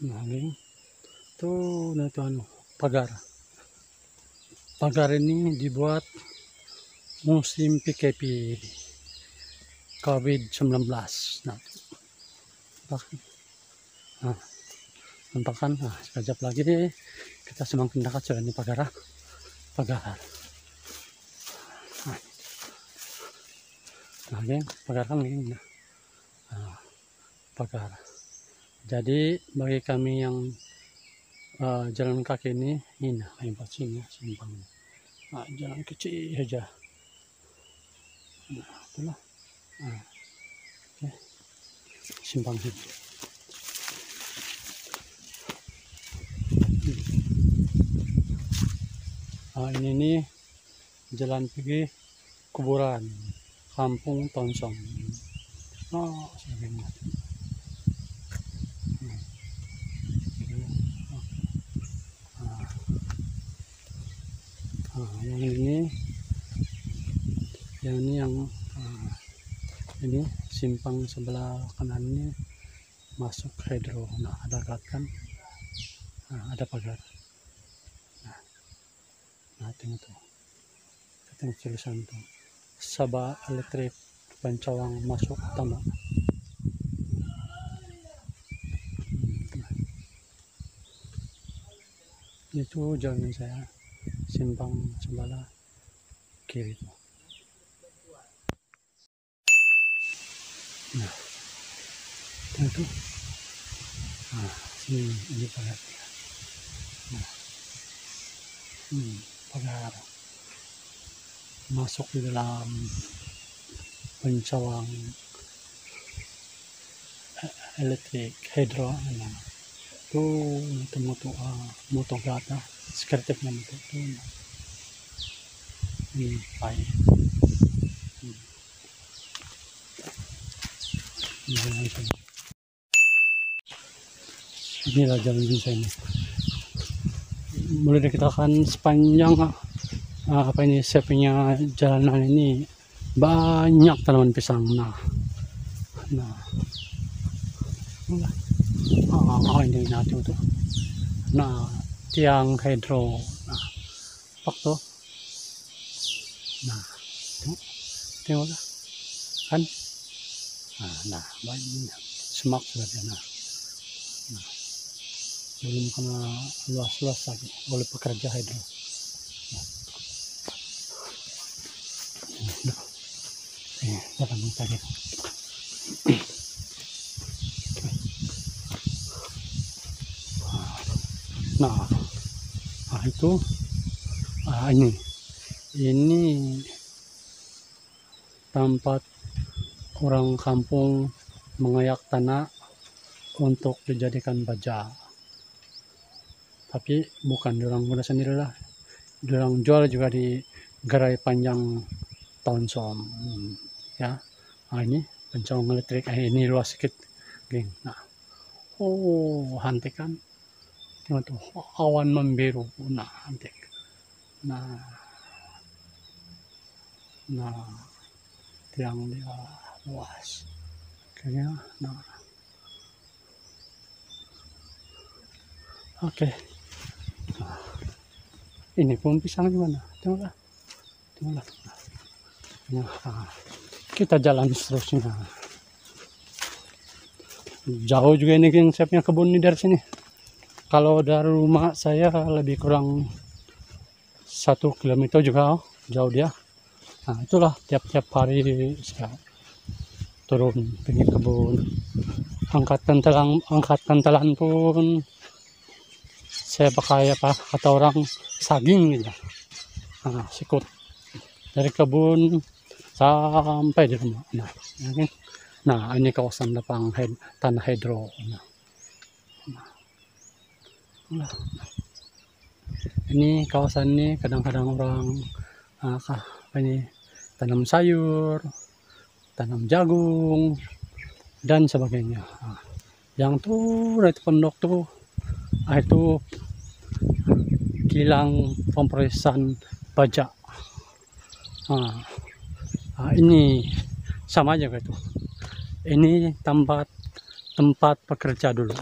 Nah, nah itu pagar. Pagar ini dibuat musim PKP COVID-19. Nah, nampakan. Nah, sekejap lagi kita semakin dekat sudah ini pagar. Pagar. Nah, pagar kan ini. Nah, pagar. Jadi bagi kami yang jalan kaki ini yang sini simpang. Nah, jalan kecil saja. Nah, itulah. Nah, okay. Simpang sini. Nah, ini nih jalan pergi kuburan Kampung Tonsong. Oh, sebagainya. Yang ini ini simpang sebelah kanan ini masuk hidro. Nah, ada kan, ada pagar. Nah, tengok tuh, tengok tulisan tuh, Sabah Elektrik Pancawang masuk utama. Itu jalan saya simpang sebelah kiri itu. Nah, itu ini pagar. Nah, pagar masuk di dalam Pancawang Elektrik Hidro. Nah, itu moto gata sekretifnya moto itu. Ini pai. Inilah jalan bisa ini. Boleh dikatakan sepanjang apa ini sepinya jalanan ini banyak tanaman pisang. Nah, ini natin tuh. Nah, tiang hidro. Nah, pak tuh. Nah, tengok lah kan. Nah, banyak semak sudah dia. Nah, belum kena luas-luas lagi oleh pekerja hidro. Jangan tadi. Nah, itu ini tempat orang kampung mengayak tanah untuk dijadikan baja. Tapi bukan dorang muda sendirilah, dorang jual juga di gerai panjang Tonsong. Ya, ini Pancawang Elektrik. Ini luas sedikit, geng. Nah, hantik kan, tuh awan membiru. Nah, hantik. Nah, tiang dia luas kayaknya. Nah, oke. Nah, ini pohon pisang gimana? Tengoklah. Nah, kita jalan seterusnya. Jauh juga ini yang saya punya kebun ini dari sini. Kalau dari rumah saya lebih kurang 1 kilometer juga jauh dia. Nah, itulah tiap-tiap hari saya turun pergi kebun. Angkat kantalan pun saya pakai kata orang saging gitu. Nah, sikut dari kebun sampai di rumah. Nah, ini kawasan lapang tanah hidro. Ini kawasan ini kadang-kadang orang tanam sayur, tanam jagung dan sebagainya. Yang tuh dari pondok tuh itu kilang pemrosesan baja. Ini sama aja gitu. Ini tempat pekerja dulu.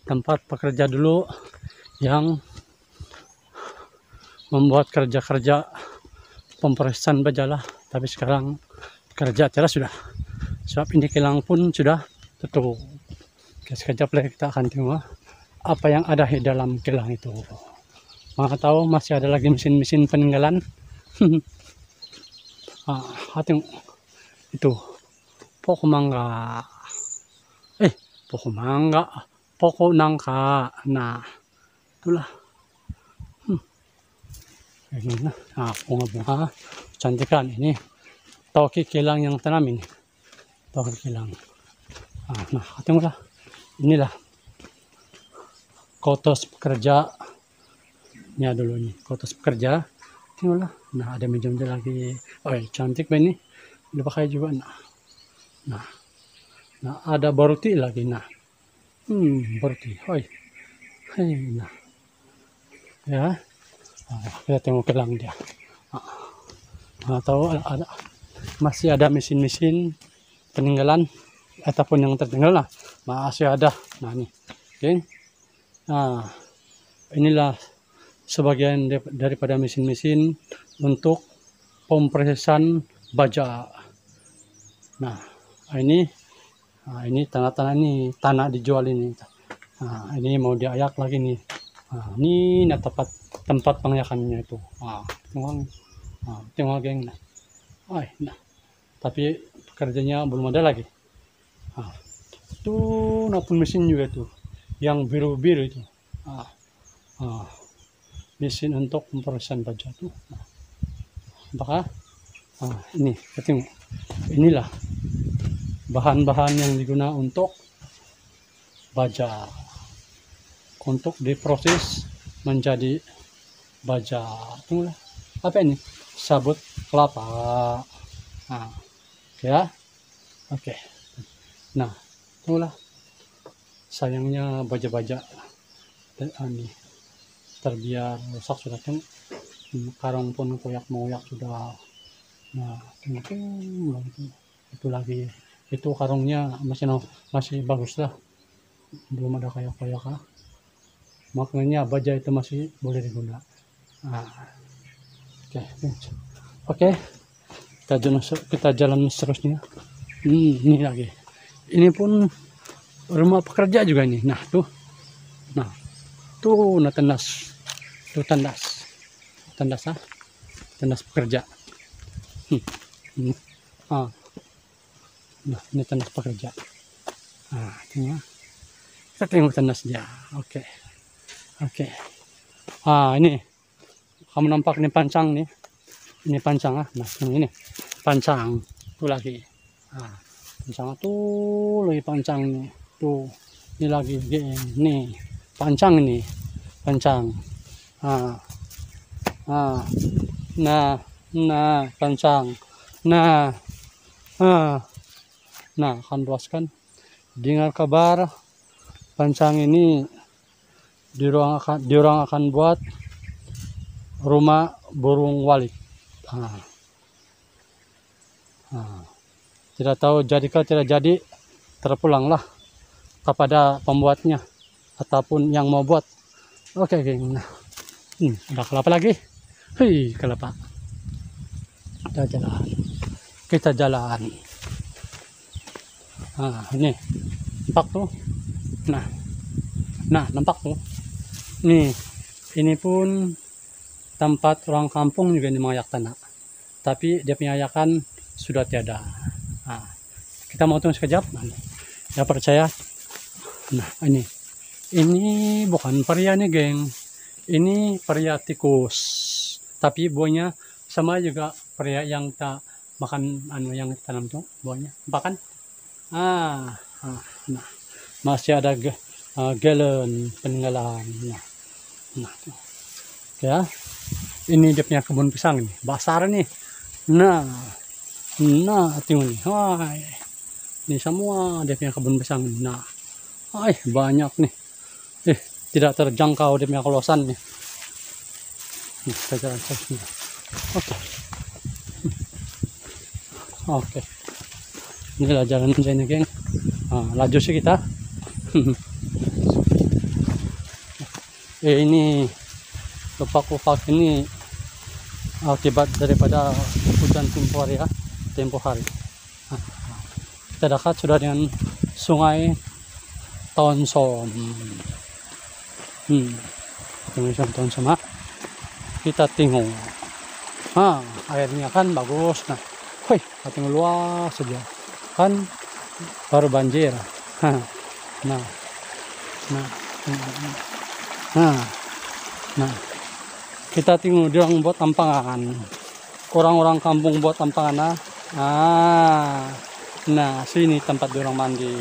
tempat pekerja dulu yang membuat kerja-kerja pemrosesan baja lah. Tapi sekarang kerja teras sudah, sebab ini kilang pun sudah tutup. Oke, sekejap lagi kita akan tengok apa yang ada di dalam kilang itu. Mana tahu masih ada lagi mesin-mesin peninggalan. Tengok itu pokok mangga, pokok mangga, pokok nangka. Nah, itulah. Ini bunga-bunga cantik kan ini. Toki kilang yang tanam ini. Toki kilang. Nah, tengoklah. Inilah kotos pekerja. Ini dulu nih, kotos pekerja. Tengoklah. Nah, ada meja lagi. Cantik ba ini? Dipakai juga. Nah, ada baruti lagi. Nah, baruti. Nah, ya. Kita tengok kilang dia. Tahu ada masih ada mesin-mesin peninggalan ataupun yang tertinggal lah, masih ada. Nah, ini. Oke. Nah, inilah sebagian daripada mesin-mesin untuk pemrosesan baja. Nah, ini tanah-tanah ini, tanah dijual ini. Ini mau diayak lagi nih. Ini tempat pengayakannya itu. Tengok geng. Nah, tapi pekerjanya belum ada lagi. Tuh, pun mesin juga tuh, yang biru-biru itu. Mesin untuk pemrosesan baja tuh. Apakah? Ini, tengok. Inilah bahan-bahan yang digunakan untuk baja, untuk diproses menjadi baja. Tengoklah. Apa ini? Sabut kelapa. Ya. Oke. Nah, tengoklah. Sayangnya baja-baja ini terbiar rusak sudah. Karung pun koyak-moyak sudah. Nah, itu lagi. Itu karungnya masih bagus lah. Belum ada kayak-kayak. Makanya baja itu masih boleh digunakan. Oke. Kita jalan seterusnya. Ini lagi. Ini pun rumah pekerja juga ini. Nah, tuh. Nah, tuh tandas. Tuh tandas. Tandas pekerja. Nah, ini tandas pekerja. Tengok. Kita tengok tandas dia. Oke. Ini kamu nampak nih pancang nih. Ini pancang. Nah, ini pancang. Tuh lagi. Pancang tuh lagi pancang nih. Tuh. Ini lagi nih. Pancang ini. Pancang. Nah, pancang. Nah, akan luaskan. Dengar kabar pancang ini diorang akan buat rumah burung walit. Tidak tahu jadikah tidak jadi, terpulanglah kepada pembuatnya ataupun yang mau buat. Oke, geng. Nah, ada kelapa lagi. Kelapa. Kita jalan. Ini nampak tuh. Nah, nampak tuh. Ini pun tempat orang kampung juga mengayak tanah. Tapi dia pengayakan sudah tiada. Kita mau tunggu sekejap. Ya percaya. Nah, ini bukan pria nih, geng. Ini pria tikus. Tapi buahnya sama juga pria yang tak makan yang tanam tuh buahnya. Bahkan nah, masih ada galon peninggalan. Nah, ya. Ini dia punya kebun pisang nih, besar nih. Nah, tengok nih. Ini semua dia punya kebun pisang. Nah, banyak nih. Tidak terjangkau dia punya kawasan nih. Kita jalan terus. Oke. Inilah jalan ini, geng. Laju sih kita. Ini lupak-lupak ini akibat daripada hujan tempo hari. Nah, kita dekat sudah dengan sungai Tonsom. Tonsom. Kita tengok. Airnya kan bagus. Nah, tengok luas saja. Kan baru banjir. Nah, kita tengok dia orang buat tampangan. Orang-orang kampung buat tampangan. Nah, sini tempat dia orang mandi.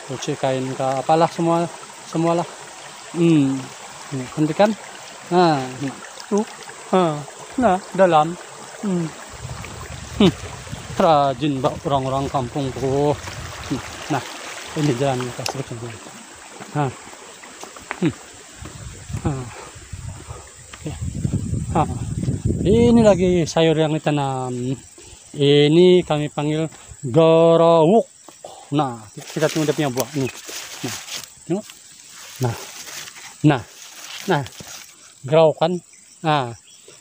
Cuci kain ke apalah semualah. Nanti kan. Dalam. Rajin orang-orang kampung tuh. Nah, ini jalan kita sebetulnya. Ini lagi sayur yang ditanam. Ini kami panggil garawuk. Nah, kita tunggu dia punya buah nih. Nah, garawuk kan.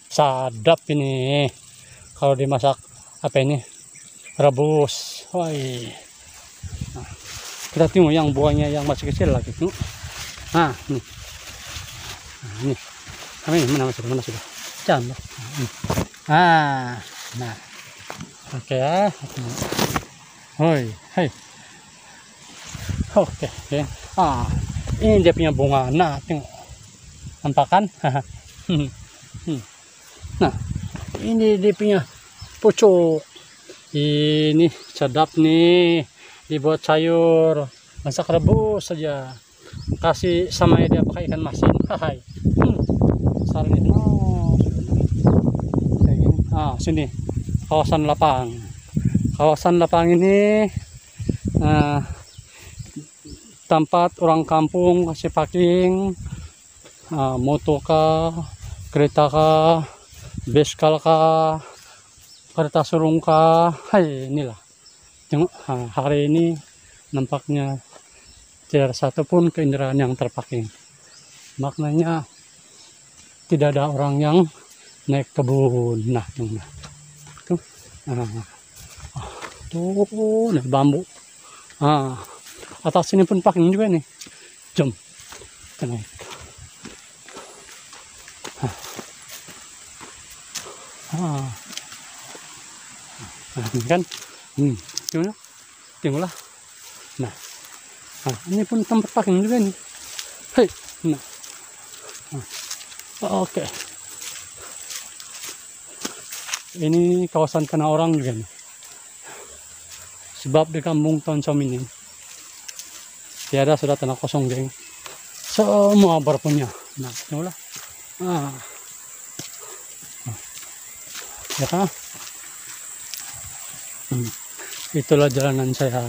Sadap ini. Kalau dimasak apa ini? Rebus. Kita tunggu yang buahnya yang masih kecil lagi. Nih. Mana sudah? Jangan. Oke ya. Oke. Ini dia punya bunga. Nah, tengok. Nampak kan? Nah, ini dia punya pucuk. Ini sedap nih. Dibuat sayur, masak rebus saja. Kasih sama dia pakai ikan masin. Besar nih. Sini kawasan lapang. Kawasan lapang ini tempat orang kampung kasih parking, motor kah, kereta kah, beskal kah, kereta surung kah. Inilah. Tengok, hari ini nampaknya tidak ada satupun kendaraan yang terparking. Maknanya tidak ada orang yang naik kebun. Nah, tuh, bambu. Atas sini pun parking juga nih. Jom, kita naik. Ini kan, tengoklah. Nah, ini pun tempat parking juga nih. Oke. Ini kawasan tanah orang juga nih. Sebab di kampung Tonsom ini tiada sudah tanah kosong, geng. Semua berpunya. Nah, tengoklah. Ya kan? Itulah jalanan saya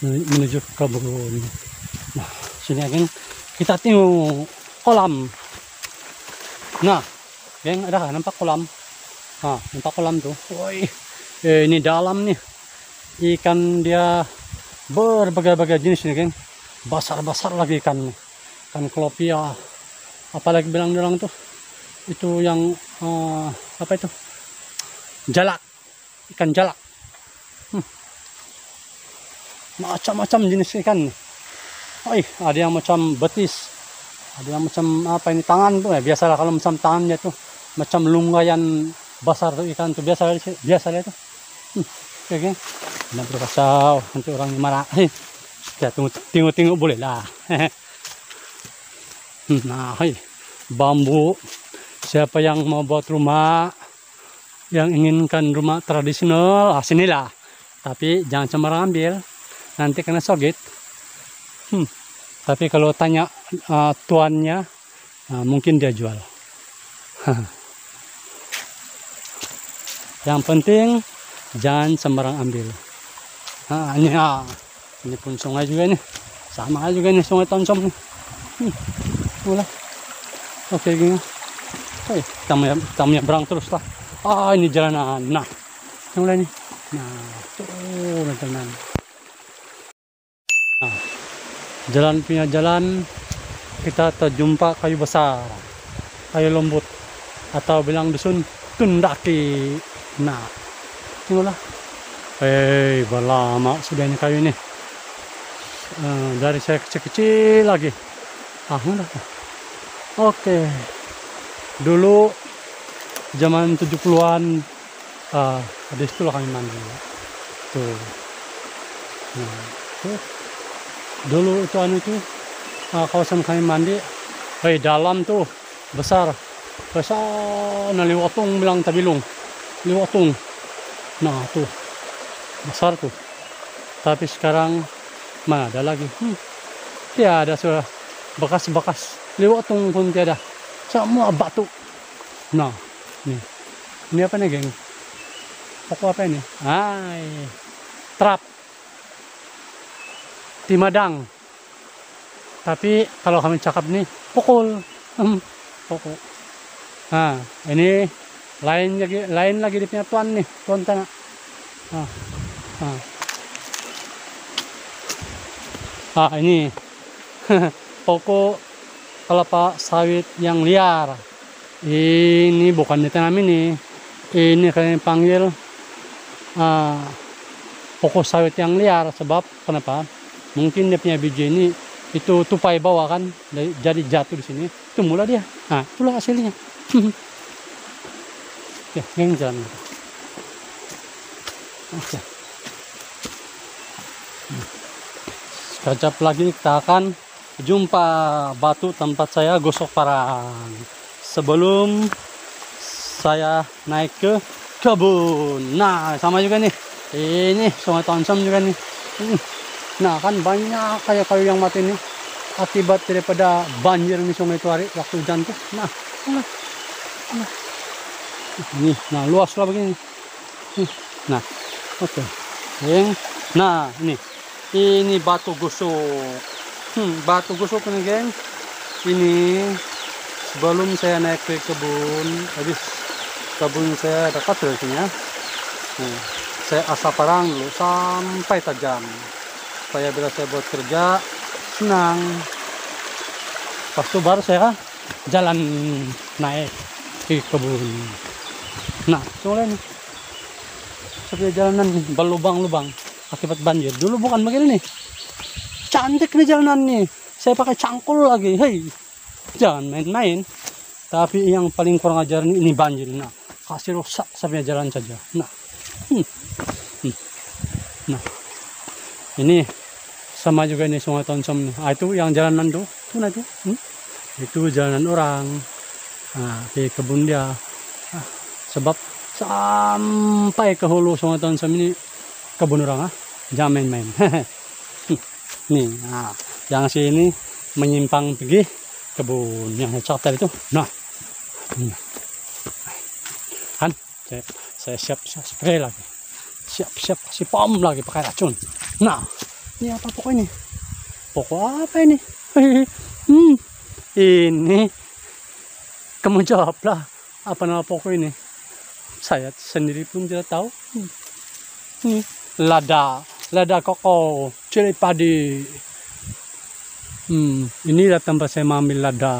menuju ke kebun. Nah, sini geng, kita tengok kolam. Nah, geng, ada nampak kolam? Nampak kolam tuh. Ini dalam nih. Ikan dia berbagai-bagai jenis nih, geng. Besar-besar lagi ikan nih. Ikan kelopia. Apalagi bilang-bilang tuh. Itu yang apa itu? Jalak. Ikan jalak. Macam-macam jenis ikan nih. Ada yang macam betis. Ada yang macam apa ini, tangan tuh ya. Biasalah kalau macam tangannya tuh macam lunggayan besar tuh ikan tuh, biasa itu. Oke, jangan berkacau, nanti orang marah. Ya, tengok boleh lah. Nah, bambu. Siapa yang mau buat rumah, yang inginkan rumah tradisional, sinilah. Tapi jangan sembarang ambil, nanti kena sogit. Tapi kalau tanya tuannya, mungkin dia jual. Yang penting jangan sembarang ambil. Ini pun sungai juga nih, sama juga nih sungai Tonsom nih. Oke, gini. Kita menyeberang terus lah. Ini jalanan. Nah, mulai nih. Nah, jalan punya jalan kita terjumpa kayu besar, kayu lembut, atau bilang dusun tundaki. Nah, itulah. Lama sudah ini kayu ini. Dari saya kecil-kecil lagi. Udah. Oke. Dulu zaman 70-an, di situ lah kami mandi. Tuh. Nah, tuh. Dulu itu kawasan kami mandi. Dalam tuh besar. Nah, liwatung bilang tabilung. Liwatung. Nah, tuh. Besar tuh. Tapi sekarang mana ada lagi? Tiada sudah. Bekas-bekas liwatung pun tiada. Semua batu. Nah, nih. Ini apa nih, geng? Pokok apa ini? Trap. Timadang. Tapi kalau kami cakap nih, pokol. Pokok. Nah, ini lain lagi di punya tuan nih, tuan tanah. Ini pokok kelapa sawit yang liar. Ini bukan ditanam ini kalian panggil pokok sawit yang liar. Sebab kenapa? Mungkin dia punya biji ini itu tupai bawah kan, jadi jatuh di sini, tumbuhlah dia. Nah, itulah hasilnya. Oke, geng, jalan. Oke. Sekejap lagi kita akan jumpa batu tempat saya gosok parang. Sebelum saya naik ke kebun. Nah, sama juga nih. Ini Sungai Tonsam juga nih. Nah, kan banyak kayu-kayu yang mati nih akibat daripada banjir di sungai itu hari waktu hujan tuh. Nah, ini, nah luas lah begini. Nah, oke. Nah, ini batu gosok. Batu gosok ini, geng. Ini sebelum saya naik ke kebun, habis kebun saya dekat dari sini ya. Saya asap parang dulu sampai tajam. Supaya bila saya buat kerja senang. Pas itu baru saya jalan naik ke kebun. Nah, soalnya nih seperti jalanan nih, berlubang-lubang akibat banjir. Dulu bukan begini nih. Cantik nih jalanan nih. Saya pakai cangkul lagi. Jangan main-main. Tapi yang paling kurang ajar ini banjir. Nah, kasih rusak sampai jalan saja. Nah, ini sama juga ini Sungai Tonsam nih. Itu yang jalanan tuh, itu jalanan orang. Nah, di kebun dia. Sebab sampai ke hulu Sungai Tonsam ini kebun orang, jangan main-main. Nih, yang sini menyimpang pergi kebun yang saya itu. Nah, kan saya siap spray lagi, siap kasih pom lagi pakai racun. Nah, ini apa pokok ini? Pokok apa ini? Ini kamu jawablah, apa nama pokok ini? Saya sendiri pun tidak tahu. Ini lada koko, cili padi. Inilah tempat saya mengambil lada.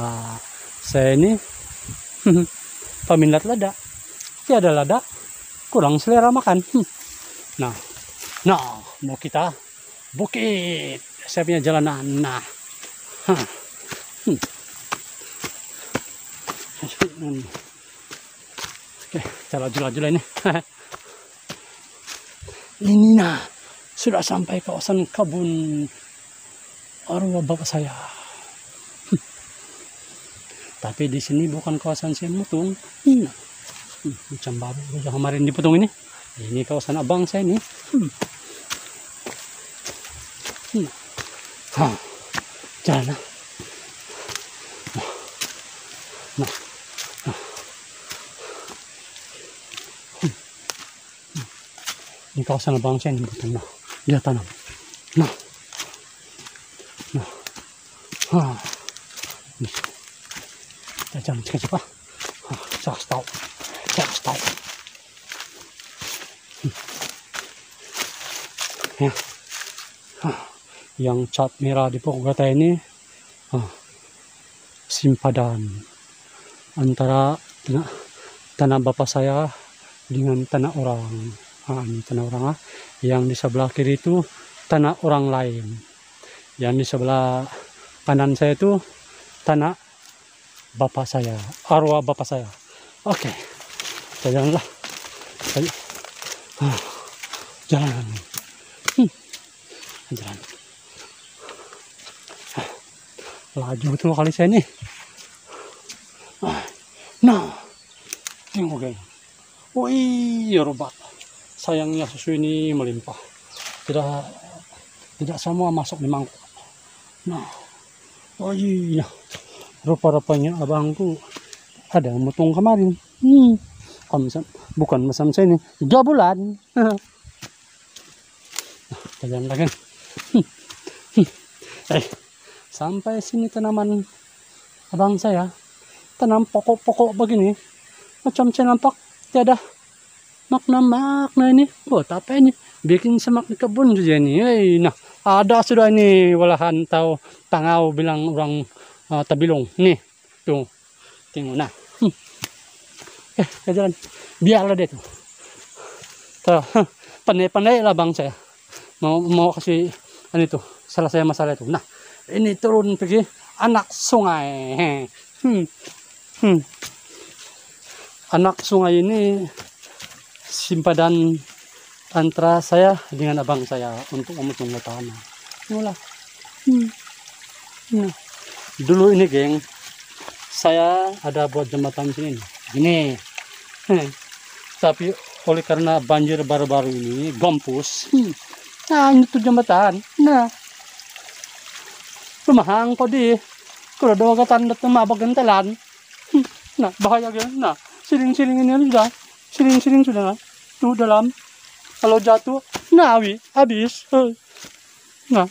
Saya ini peminat lada. Tiada lada, kurang selera makan. Nah, mau kita bukit. Saya punya jalanan. Nah, oke, kita laju-laju ini. Ini sudah sampai kawasan kebun arwah bapak saya. Tapi di sini bukan kawasan saya mutung. Macam baru yang kemarin dipotong ini. Ini kawasan abang saya ini. Jalan. Ini kawasan abang saya ini betul. Dia tanam. Kita jalan cepat. Saya kasih tahu. Yang cat merah di pokok gata ini, simpadan antara tanah bapak saya dengan tanah orang. Ini tanah orang. Yang di sebelah kiri itu tanah orang lain. Yang di sebelah kanan saya itu tanah bapak saya, arwah bapak saya. Oke, jalanlah. Jalan. Jalan. Laju betul kali saya nih. Nah, tengok geng. Wih, robat. Sayangnya susu ini melimpah. Tidak semua masuk di mangkuk. Nah, oh iya. Rupa-rupanya abangku ada yang motong kemarin. Bukan mesam saya ini. 3 bulan. Nah, jalan lagi. Sampai sini tanaman abang saya. Tanam pokok-pokok begini. Macam saya nampak tiada makna ini. Buat apa ini? Bikin semak di kebun saja ini. Nah, ada sudah ini walahan tahu tangau bilang orang Tabilong. Nih, tuh. Tengok nah. Jalan. Biarlah dia tuh. Pandai-pandai lah bang saya. Mau kasih tuh selesai masalah itu. Nah, ini turun pergi anak sungai. Anak sungai ini simpadan antara saya dengan abang saya untuk memotong tanah. Itulah. Nah, dulu ini geng, saya ada buat jembatan sini. Ini. Tapi oleh karena banjir baru-baru ini gempus. Nah, ini tuh jembatan. Nah, lumahang kok di. Kalau doa tanda mabag gantalan. Nah, bahaya geng. Nah, siling-siling ini sudah. Siling-siling sudah. Tuh dalam. Kalau jatuh, nawi habis. Nah,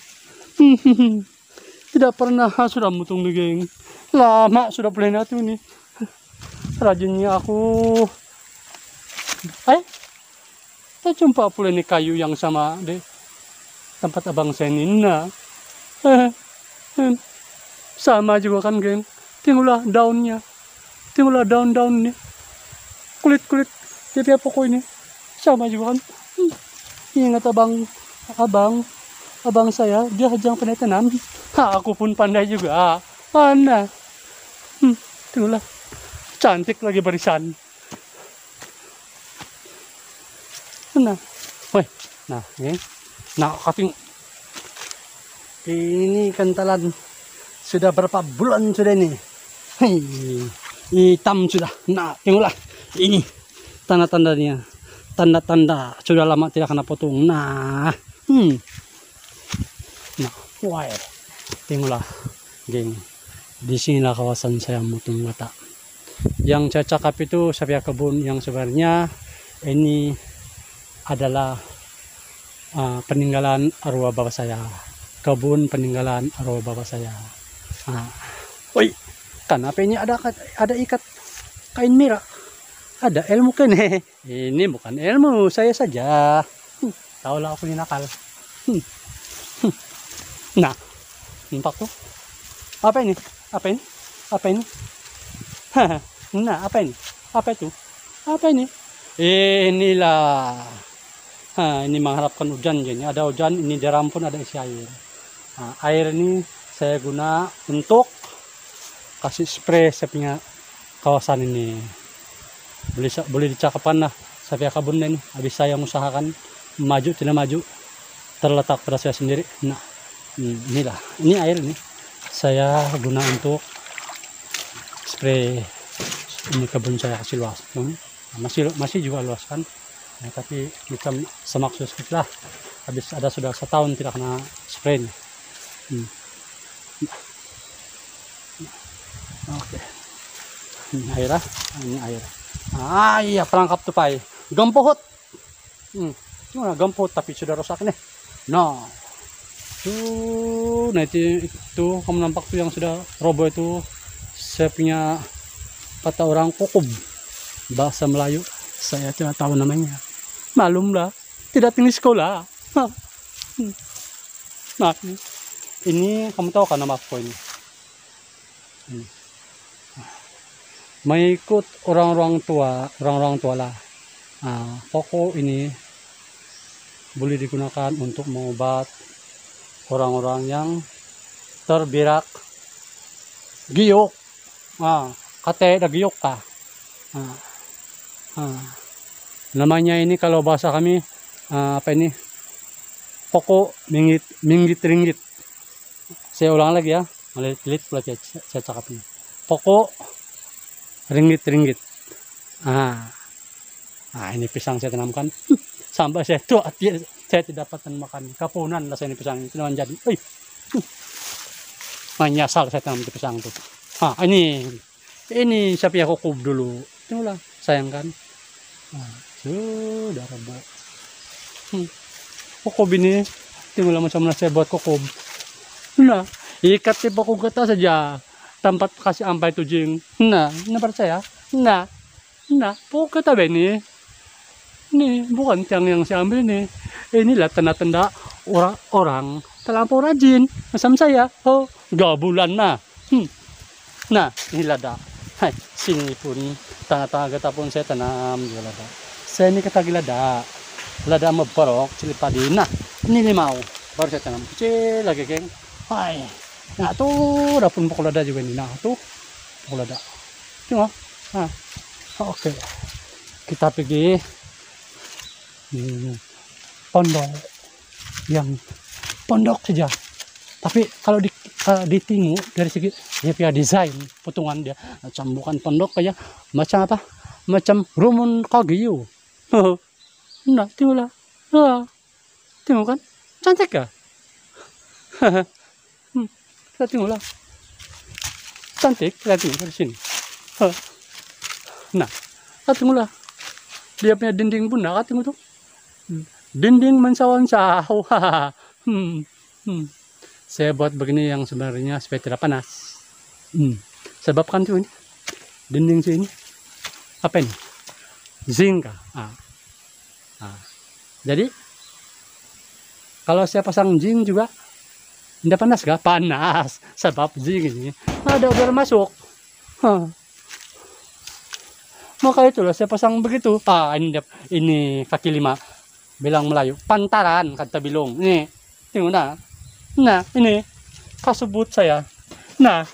tidak pernah sudah mutung nih geng. Lama sudah pelena tuh ini. Rajinnya aku. Saya jumpa pula ini kayu yang sama di tempat abang saya ini. Nah, sama juga kan geng. Tengoklah daunnya. Tengoklah daun-daun ini. Kulit-kulit tiap pokok ini. Sama juga kan. Ingat abang saya, dia hajang pandai tanam. Aku pun pandai juga. Mana? Tengoklah. Cantik lagi barisan. Nah, nah, nah, kating. Ini kentalan sudah berapa bulan sudah ini? Hitam sudah. Nah, tengoklah. Ini tanda-tandanya. Tanda-tanda sudah lama tidak kena potong. Nah, nah, wah, tengoklah, geng. Di sinilah kawasan saya Mutung Mata. Yang saya cakap itu saya kebun yang sebenarnya ini adalah peninggalan arwah bapak saya. Kebun peninggalan arwah bapak saya. Woi, kenapa ini ada ikat kain merah? Ada ilmu kan? Ini bukan ilmu, saya saja. Tahulah aku ini nakal. Nah, nampak tuh. Apa ini? Apa ini? Apa ini? Nah, apa ini? Apa itu? Apa ini? Inilah. Ini mengharapkan hujan. Jadi ada hujan, ini dalam pun ada isi air. Nah, air ini saya guna untuk kasih spray saya punya kawasan ini. Boleh dicakapan lah saya kebun ini. Habis saya usahakan maju tidak maju terletak pada saya sendiri. Nah, inilah. Ini air ini saya guna untuk spray ini kebun saya kasih luas. Masih juga luas kan. Nah, tapi macam semak sedikit lah. Habis ada sudah setahun tidak kena spray ini. Oke. Ini air lah. Ini air. Iya perangkap tupai. Gampohot. Gimana gampohot tapi sudah rusak nih. Nah. Nah itu kamu nampak tuh yang sudah roboh itu. Saya punya kata orang kokob. Bahasa Melayu. Saya tidak tahu namanya. Malum lah. Tidak tinggi sekolah. Nah. Ini kamu tahu kan nama aku ini? mengikut orang-orang tua lah. Nah, pokok ini boleh digunakan untuk mengobat orang-orang yang terbirak giok. Kate da giok ka. Namanya ini kalau bahasa kami apa ini? Pokok minggit ringgit. Saya ulang lagi ya. Melilit pula saya cakapnya. Pokok ringgit. Ini pisang saya tanamkan. Sampai saya tua, saya tidak dapat makan. Kapunan lah saya ini pisang itu jadi. Menyasar saya tanam di pisang itu. Ini siapa ya kukub dulu. Itulah sayang kan. Sudah rebut. Kukub ini tinggal macam mana saya buat kukub. Nah, ikat di pokok kita saja. Tempat kasih ampai itu jing. Nah, ini percaya. Nah, pokok kita ini. Ini bukan tiang yang saya ambil ini. Inilah tanda-tanda orang terlampau rajin. Macam saya. Gabulan nah. Nah, inilah dah. Sini pun tengah-tengah kita pun saya tanam juga lada. Saya ini kata gila dah. Lada meberok cili padi. Nah, ini limau. Baru saya tanam kecil lagi, geng. Nah tuh, udah pun pokok lada juga ini. Nah tuh, pokok lada. Tengok. Oke. Kita pergi pondok yang pondok saja. Tapi kalau ditingu dari segi dia punya desain potongan dia macam bukan pondok aja, macam apa? Macam rumun kagiu. Nah, tengoklah. Tengok kan? Cantik ya? Kita tengoklah. Cantik, kita tengok dari sini. Nah, kita tengoklah. Dia punya dinding pun, nah, tengok tuh. Dinding mensawan-saw. Saya buat begini yang sebenarnya supaya tidak panas. Sebab kan tuh ini dinding sini apa ini? Zinc. Jadi kalau saya pasang zinc juga tidak panas gak? Panas. Sebab zinc ini ada udara masuk. Maka itulah saya pasang begitu. Ini kaki 5 bilang Melayu. Pantaran kata bilong. Nih, tengok nah. Nah, ini kasebut saya. Nah,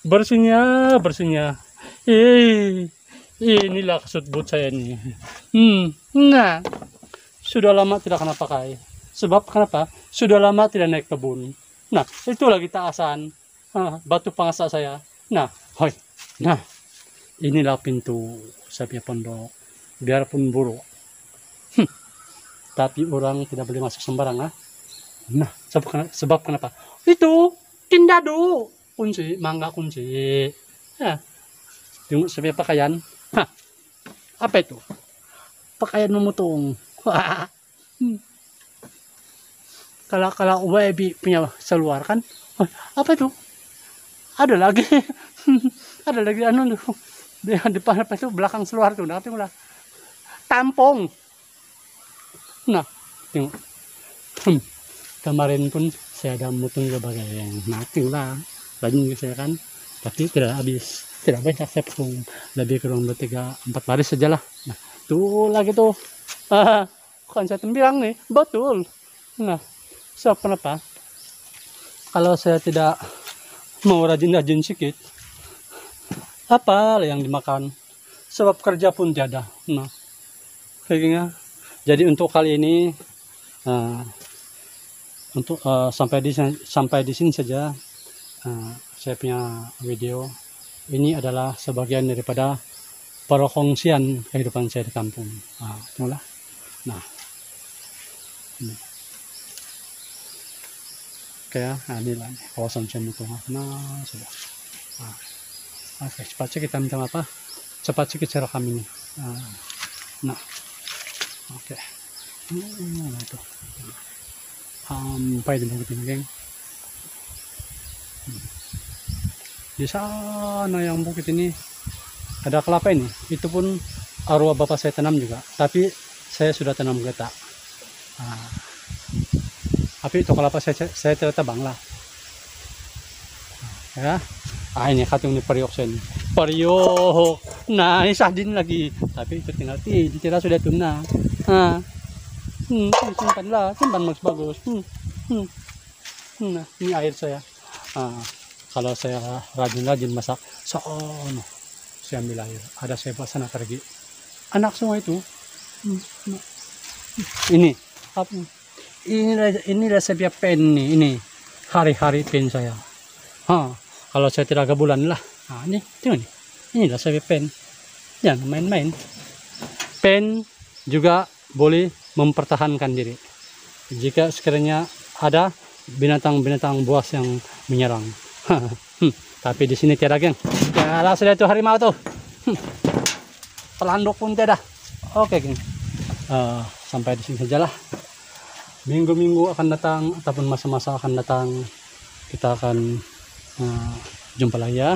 bersihnya. Inilah kasebut saya nih. Nah, sudah lama tidak kena pakai. Sebab kenapa? Sudah lama tidak naik kebun. Nah, itulah kita asan. Batu pangasak saya. Nah, nah, inilah pintu saya punya pondok. Biarpun buruk. Tapi orang tidak boleh masuk sembarang. Nah, sebab kenapa? Itu tindado kunci, mangga kunci. Tengok saya pakaian. Apa itu? Pakaian memotong. Kalau WB punya seluar kan? Apa itu? Ada lagi. Ada lagi di depan apa itu belakang seluar tuh. Nah, tengoklah. Tampung. Nah, tengok. Kemarin pun saya ada mutung berbagai yang mati lah, banyak saya kan, tapi tidak habis, tidak banyak saya pun lebih kurang 3-4 baris saja lah. Nah, tuh lagi tuh, bukan saya bilang nih, betul. Nah, so kenapa? Kalau saya tidak mau rajin-rajin sedikit, apa yang dimakan? Sebab kerja pun tiada. Nah, kayaknya. Jadi untuk kali ini. Untuk sampai di sini saja saya punya video. Ini adalah sebagian daripada perkongsian kehidupan saya di kampung. Itulah. Nah, ini. Inilah kawasan saya itu. Nah, sudah. Oke, cepat kita minta apa? Cepat cara kami ini. Nah, oke. Nah, itu. Sampai di bukit ini, geng. Di sana yang bukit ini ada kelapa ini. Itu pun arwah bapak saya tanam juga. Tapi saya sudah tanam geta. Tapi itu kelapa saya tidak tabang lah. Ya. Ini katung ni periok saya ini. Pariok. Nah, ini sardin lagi. Tapi itu tinggal dikira sudah tuna. Nah, simpanlah, simpan mas bagus. Nah, ini air saya. Kalau saya rajin-rajin masak, sono saya ambil air. Ada saya buat sana pergi. Anak semua itu. Ini apa? Inilah saya punya pen nih. Ini hari-hari pen saya. Kalau saya 3 bulan lah. Ini tengok nih. Inilah saya punya pen. Jangan main-main. Pen juga boleh mempertahankan diri. Jika sekiranya ada binatang-binatang buas yang menyerang. Tapi di sini tiada, geng. Ya lah, sudah itu harimau tuh. Pelanduk pun tiada. Oke, geng. Sampai di sini sajalah. Minggu-minggu akan datang ataupun masa-masa akan datang, kita akan jumpa lagi ya.